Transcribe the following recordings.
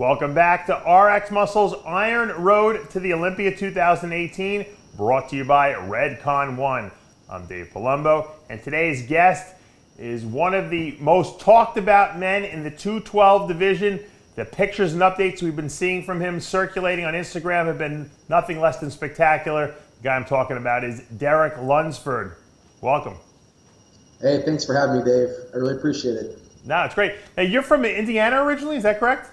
Welcome back to RXMuscle's Iron Road to the Olympia 2018, brought to you by Redcon One. I'm Dave Palumbo, and today's guest is one of the most talked about men in the 212 division. The pictures and updates we've been seeing from him circulating on Instagram have been nothing less than spectacular. The guy I'm talking about is Derrick Lunsford. Welcome. Hey, thanks for having me, Dave. I really appreciate it. No, it's great. Now, you're from Indiana originally, is that correct?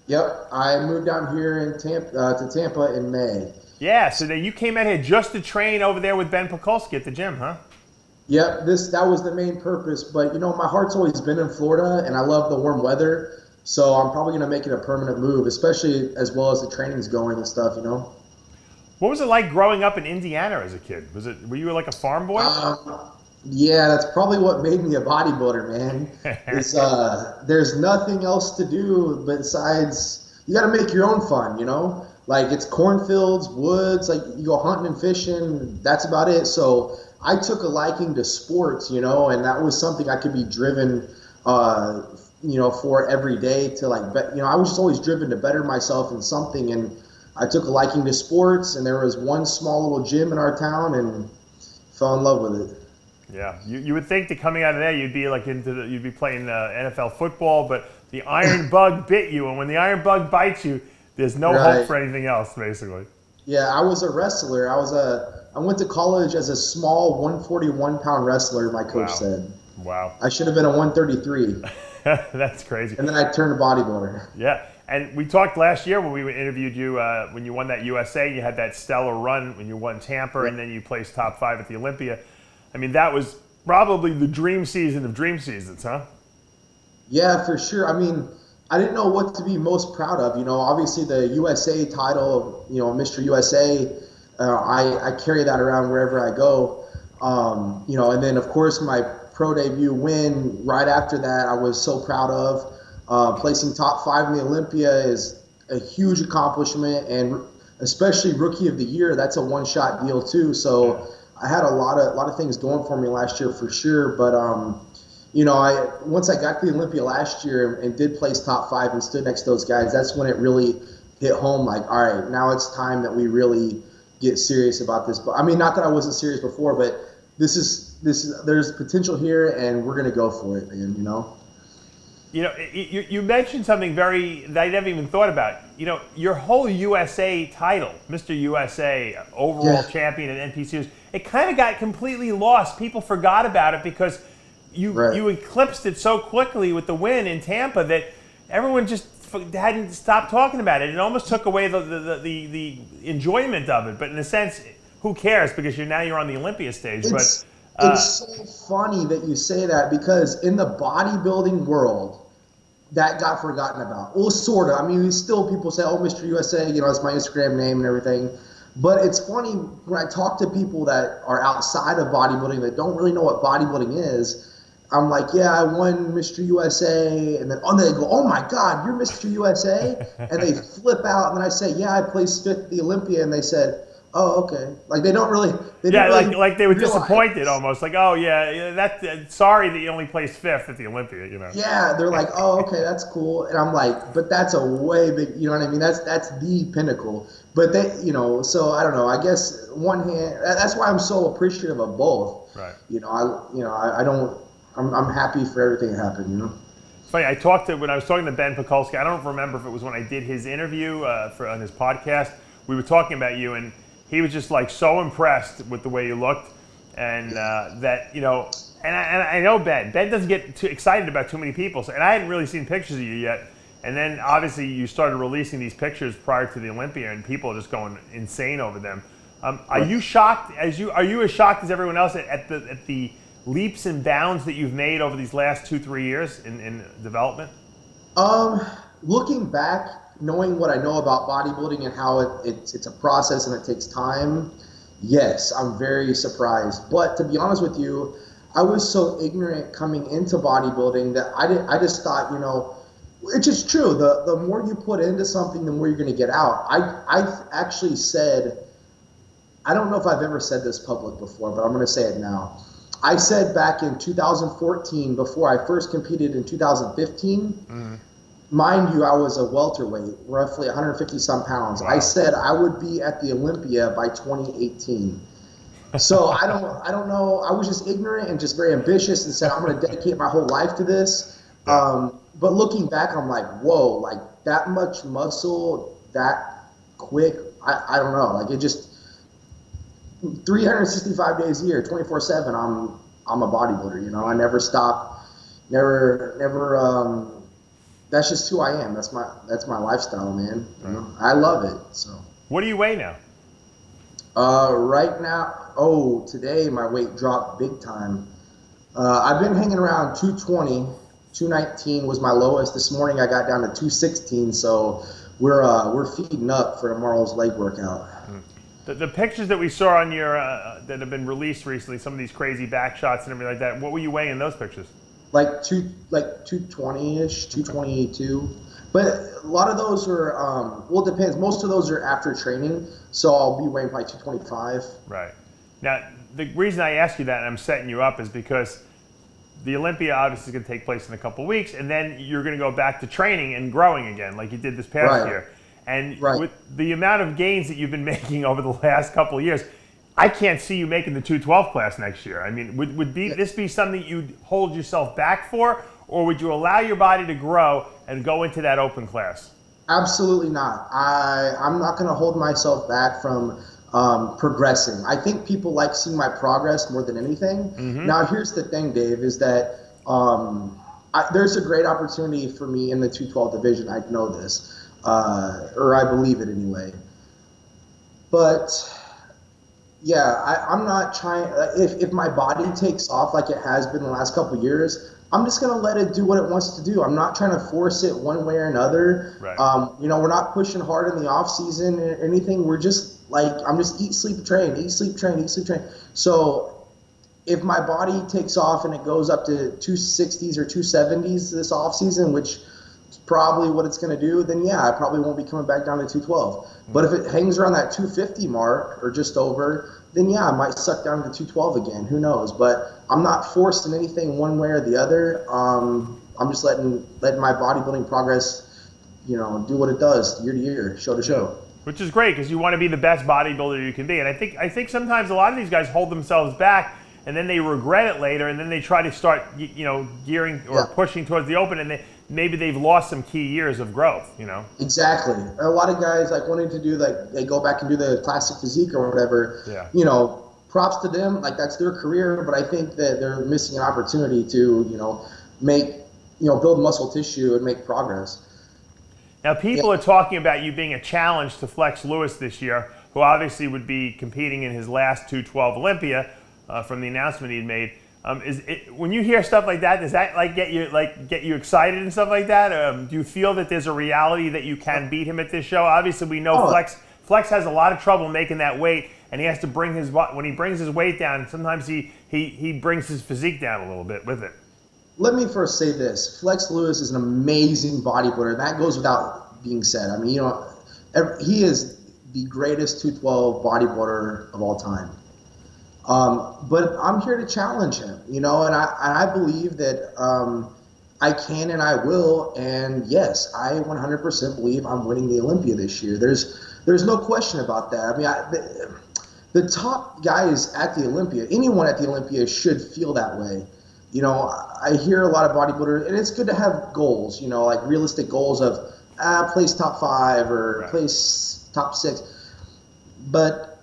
Yep, I moved down here in to Tampa in May. Yeah, so you came out here just to train over there with Ben Pakulski at the gym, huh? Yep, that was the main purpose. But, you know, my heart's always been in Florida, and I love the warm weather. So I'm probably going to make it a permanent move, especially as well as the training's going and stuff, you know? What was it like growing up in Indiana as a kid? Were you like a farm boy? Yeah, that's probably what made me a bodybuilder, man. There's nothing else to do besides, you got to make your own fun, you know? Like, it's cornfields, woods, like you go hunting and fishing, that's about it. So I took a liking to sports, you know, and that was something I could be driven, you know, for every day to I was just always driven to better myself in something. And I took a liking to sports, and there was one small little gym in our town and fell in love with it. Yeah, you would think that coming out of there you'd be like you'd be playing NFL football, but the iron bug bit you, and when the iron bug bites you, there's no hope for anything else, basically. Yeah, I was a wrestler. I went to college as a small 141-pound wrestler. My coach said. Wow. I should have been a 133. That's crazy. And then I turned a bodybuilder. Yeah, and we talked last year when we interviewed you when you won that USA. You had that stellar run when you won Tampa, and then you placed top 5 at the Olympia. I mean, that was probably the dream season of dream seasons, huh? Yeah, for sure. I mean, I didn't know what to be most proud of. You know, obviously the USA title, you know, Mr. USA, I carry that around wherever I go. You know, and then, of course, my pro debut win right after that, I was so proud of. Placing top 5 in the Olympia is a huge accomplishment, and especially Rookie of the Year, that's a one-shot deal too. So I had a lot of things going for me last year for sure. But you know, once I got to the Olympia last year and did place top 5 and stood next to those guys, that's when it really hit home. Like, all right, now it's time that we really get serious about this. But I mean, not that I wasn't serious before, but there's potential here, and we're gonna go for it, man. You know. You know, you mentioned something that I never even thought about. You know, your whole USA title, Mr. USA, overall champion at NPC, it kind of got completely lost. People forgot about it because you eclipsed it so quickly with the win in Tampa that everyone just hadn't stopped talking about it. It almost took away the enjoyment of it. But in a sense, who cares? Because you're on the Olympia stage. It's so funny that you say that, because in the bodybuilding world, that got forgotten about. Well, sort of. I mean, still people say, oh, Mr. USA, you know, it's my Instagram name and everything. But it's funny when I talk to people that are outside of bodybuilding that don't really know what bodybuilding is. I'm like, yeah, I won Mr. USA. And then they go, oh, my God, you're Mr. USA? And they flip out. And then I say, yeah, I placed 5th at the Olympia. And they said, oh, okay. Like, they don't really. Like they were disappointed almost. Like, oh, yeah, sorry that you only placed 5th at the Olympia, you know. Yeah, they're like, oh, okay, that's cool. And I'm like, but that's a way big, you know what I mean? That's the pinnacle. But they, you know, so I don't know. I guess one hand, that's why I'm so appreciative of both. Right. You know, I'm happy for everything that happened, you know. It's funny, when I was talking to Ben Pakulski, I don't remember if it was when I did his interview on his podcast, we were talking about you, and he was just like so impressed with the way you looked, and that, you know, and I know Ben doesn't get too excited about too many people, and I hadn't really seen pictures of you yet. And then obviously you started releasing these pictures prior to the Olympia, and people are just going insane over them. Are you shocked? Are you as shocked as everyone else at the leaps and bounds that you've made over these last 2-3 years in development? Looking back, knowing what I know about bodybuilding and how it's a process and it takes time, yes, I'm very surprised. But to be honest with you, I was so ignorant coming into bodybuilding that I just thought, you know, which is true. The more you put into something, the more you're going to get out. I actually said, I don't know if I've ever said this public before, but I'm going to say it now. I said back in 2014, before I first competed in 2015, mind you, I was a welterweight, roughly 150 some pounds. Wow. I said I would be at the Olympia by 2018. So I don't know. I was just ignorant and just very ambitious and said I'm going to dedicate my whole life to this. Yeah. But looking back, I'm like, whoa, like that much muscle, that quick. I don't know. Like it just 365 days a year, 24/7. I'm a bodybuilder. You know, I never stop, never. That's just who I am. That's my lifestyle, man. You know? I love it. So. What do you weigh now? Right now, today my weight dropped big time. I've been hanging around 220, 219 was my lowest. This morning I got down to 216, so we're feeding up for tomorrow's leg workout. The pictures that we saw on your that have been released recently, some of these crazy back shots and everything like that. What were you weighing in those pictures? Like 220-ish, 222. But a lot of those are, well, it depends. Most of those are after training, so I'll be weighing probably 225. Right. Now, the reason I ask you that and I'm setting you up is because the Olympia obviously is going to take place in a couple of weeks, and then you're going to go back to training and growing again like you did this past year. And with the amount of gains that you've been making over the last couple of years, I can't see you making the 212 class next year. I mean, would this be something you'd hold yourself back for, or would you allow your body to grow and go into that open class? Absolutely not. I'm not going to hold myself back from progressing. I think people like seeing my progress more than anything. Mm-hmm. Now, here's the thing, Dave, is that there's a great opportunity for me in the 212 division. I know this, or I believe it anyway. But yeah, I'm not trying. If my body takes off like it has been the last couple of years, I'm just gonna let it do what it wants to do. I'm not trying to force it one way or another. Right. You know, we're not pushing hard in the off season or anything. We're just like, I'm just eat, sleep, train, eat, sleep, train, eat, sleep, train. So if my body takes off and it goes up to 260s or 270s this off season, which is probably what it's gonna do, then yeah, I probably won't be coming back down to 212. Mm-hmm. But if it hangs around that 250 mark or just over, then yeah, I might suck down to 212 again. Who knows? But I'm not forcing anything one way or the other. I'm just letting my bodybuilding progress, you know, do what it does year to year, show to show. Which is great because you want to be the best bodybuilder you can be. And I think sometimes a lot of these guys hold themselves back and then they regret it later, and then they try to start, you know, gearing or pushing towards the open, and maybe they've lost some key years of growth, you know? Exactly. A lot of guys like wanting to do, like, they go back and do the classic physique or whatever. Yeah. You know, props to them. Like, that's their career, but I think that they're missing an opportunity to, you know, build muscle tissue and make progress. Now, people are talking about you being a challenge to Flex Lewis this year, who obviously would be competing in his last 212 Olympia from the announcement he'd made. When you hear stuff like that, does that get you excited and stuff like that? Do you feel that there's a reality that you can beat him at this show? Obviously, we know Flex has a lot of trouble making that weight, and he has to when he brings his weight down, sometimes he brings his physique down a little bit with it. Let me first say this. Flex Lewis is an amazing bodybuilder. That goes without being said. I mean, you know, he is the greatest 212 bodybuilder of all time. But I'm here to challenge him, you know, and I believe that I can and I will. And yes, I 100% believe I'm winning the Olympia this year. There's no question about that. I mean, the top guys at the Olympia, anyone at the Olympia should feel that way. You know, I hear a lot of bodybuilders, and it's good to have goals, you know, like realistic goals of place top 5 or place top 6. But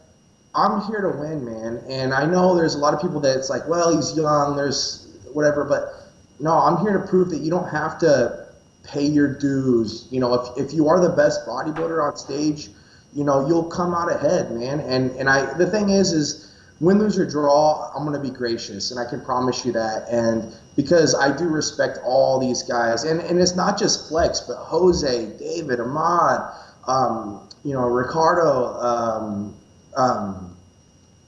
I'm here to win, man. And I know there's a lot of people that it's like, well, he's young, there's whatever. But no, I'm here to prove that you don't have to pay your dues. You know, if you are the best bodybuilder on stage, you know, you'll come out ahead, man. And the thing is win, lose, or draw, I'm going to be gracious, and I can promise you that. And because I do respect all these guys, and it's not just Flex, but Jose, David, Ahmad, you know, Ricardo,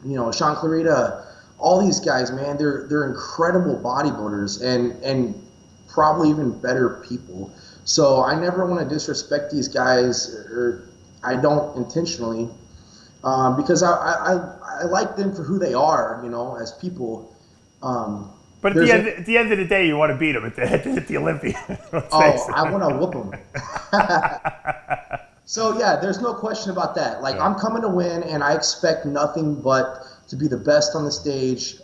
you know, Sean Clarita, all these guys, man, they're incredible bodybuilders and probably even better people. So I never want to disrespect these guys, or I don't intentionally, because I like them for who they are, you know, as people. But at the end of the day, you want to beat him at the Olympia. I want to whoop him. So yeah, there's no question about that. Like, I'm coming to win, and I expect nothing but to be the best on the stage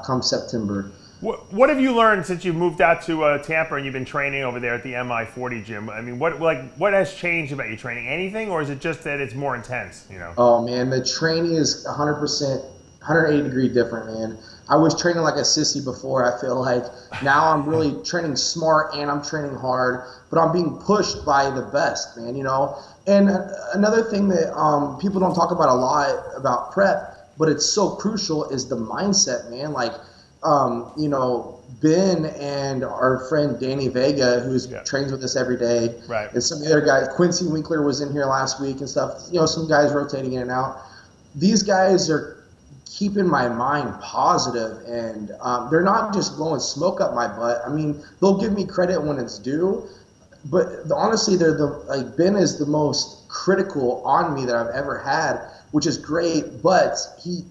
come September. What have you learned since you've moved out to Tampa and you've been training over there at the MI40 gym? I mean, what has changed about your training? Anything, or is it just that it's more intense? You know? Oh man, the training is 100%, 180-degree different, man. I was training like a sissy before. I feel like now I'm really training smart and I'm training hard, but I'm being pushed by the best, man. You know. And another thing that people don't talk about a lot about prep, but it's so crucial, is the mindset, man. Like, you know, Ben and our friend Danny Vega, who's trains with us every day, and some of the other guys, Quincy Winkler was in here last week and stuff. You know, some guys rotating in and out. These guys are keeping my mind positive, and they're not just blowing smoke up my butt. I mean, they'll give me credit when it's due, but honestly, Ben is the most critical on me that I've ever had, which is great. But he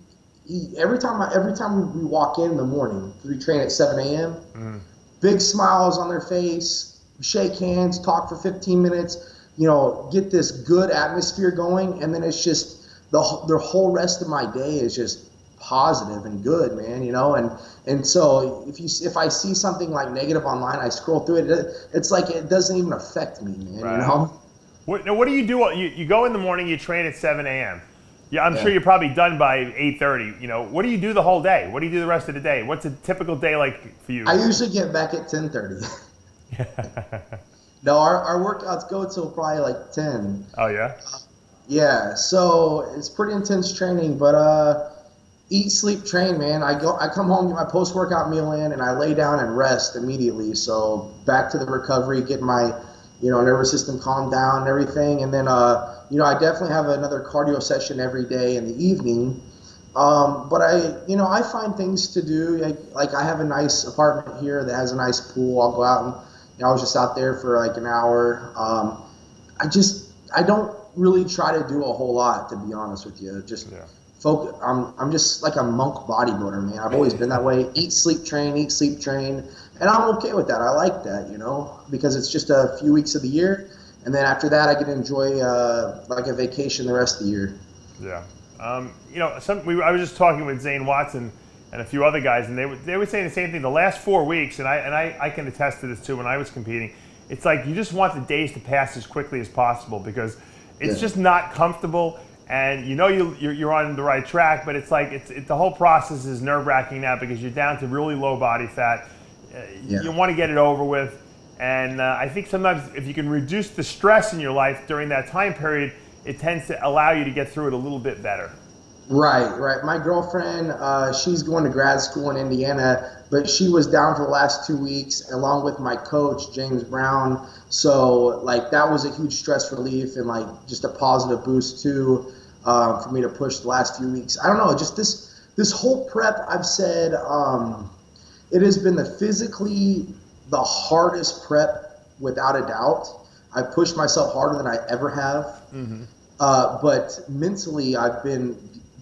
every time we walk in the morning, we train at 7 a.m. Big smiles on their face, shake hands, talk for 15 minutes, you know, get this good atmosphere going, and then it's just the whole rest of my day is just positive and good, man, you know. And so if I see something like negative online, I scroll through it. It's like it doesn't even affect me, man. You know. What do you do? You go in the morning, you train at 7 a.m. Yeah, I'm sure you're probably done by 8:30. You know, what do you do the whole day? What do you do the rest of the day? What's a typical day like for you? I usually get back at 10:30. No, our workouts go till probably like 10. Oh yeah. Yeah, so it's pretty intense training, but eat, sleep, train, man. I come home, get my post-workout meal in, and I lay down and rest immediately. So back to the recovery, get my, you know, nervous system calmed down and everything, and then you know, I definitely have another cardio session every day in the evening. But I find things to do. Like I have a nice apartment here that has a nice pool. I'll go out and, you know, I was just out there for like an hour. I don't really try to do a whole lot, to be honest with you. Just focus. I'm just like a monk bodybuilder, man. I've always been that way. Eat, sleep, train, and I'm okay with that. I like that, you know, because it's just a few weeks of the year, and then after that, I get to enjoy like a vacation the rest of the year. Yeah. You know, I was just talking with Zane Watson and a few other guys, and they were saying the same thing. The last 4 weeks, and I can attest to this too. When I was competing, it's like you just want the days to pass as quickly as possible because it's just not comfortable, and you know you're on the right track, but it's like the whole process is nerve-wracking now because you're down to really low body fat. You want to get it over with, and I think sometimes if you can reduce the stress in your life during that time period, it tends to allow you to get through it a little bit better. Right. My girlfriend, she's going to grad school in Indiana, but she was down for the last 2 weeks along with my coach, James Brown. So like that was a huge stress relief and like just a positive boost too, for me to push the last few weeks. I don't know, just this whole prep, I've said, it has been physically the hardest prep without a doubt. I pushed myself harder than I ever have. But mentally, I've been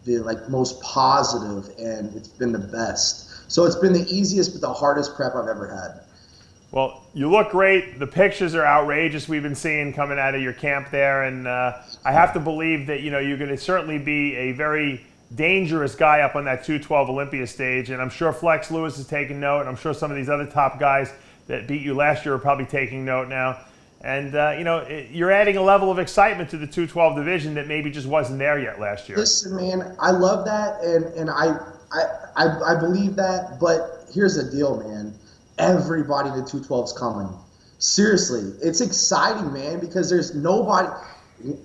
the most positive, and it's been the best. So it's been the easiest but the hardest prep I've ever had. Well, you look great. The pictures are outrageous we've been seeing coming out of your camp there, and I have to believe that you're going to certainly be a very dangerous guy up on that 212 Olympia stage, and I'm sure Flex Lewis is taking note, and I'm sure some of these other top guys that beat you last year are probably taking note now. And, you're adding a level of excitement to the 212 division that maybe just wasn't there yet last year. Listen, man, I love that, and I believe that, but here's the deal, man. Everybody to 212's coming. Seriously, it's exciting, man, because there's nobody.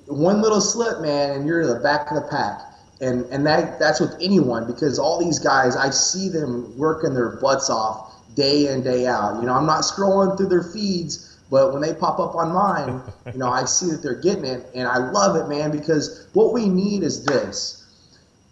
One little slip, man, and you're in the back of the pack. And that's with anyone, because all these guys, I see them working their butts off day in, day out. You know, I'm not scrolling through their feeds, but when they pop up on mine, I see that they're getting it, and I love it, man, because what we need is this.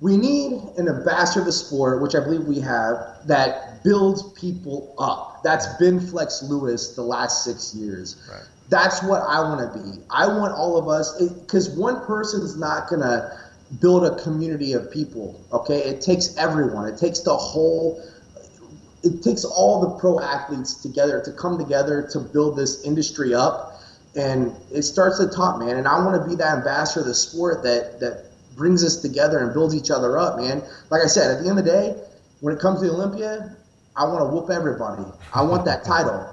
We need an ambassador of the sport, which I believe we have, that builds people up. That's been Flex Lewis the last 6 years. Right. That's what I want to be. I want all of us, because one person's not going to build a community of people, okay? It takes everyone. It takes the whole it takes all the pro athletes together to come together to build this industry up. And it starts at the top, man. And I want to be that ambassador of the sport that brings us together and builds each other up, man. Like I said, at the end of the day, when it comes to the Olympia, I want to whoop everybody. I want that title.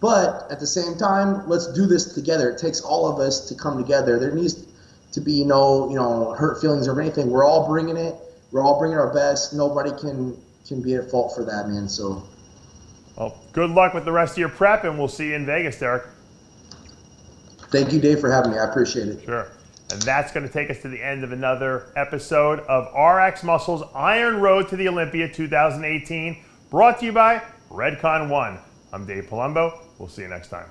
But at the same time, let's do this together. It takes all of us to come together. There needs to be no hurt feelings or anything. We're all bringing it. We're all bringing our best. Nobody can be at fault for that, man. So, well, good luck with the rest of your prep, and we'll see you in Vegas, Derrick. Thank you, Dave, for having me. I appreciate it. Sure. And that's going to take us to the end of another episode of RX Muscle's Iron Road to the Olympia 2018, brought to you by Redcon One. I'm Dave Palumbo. We'll see you next time.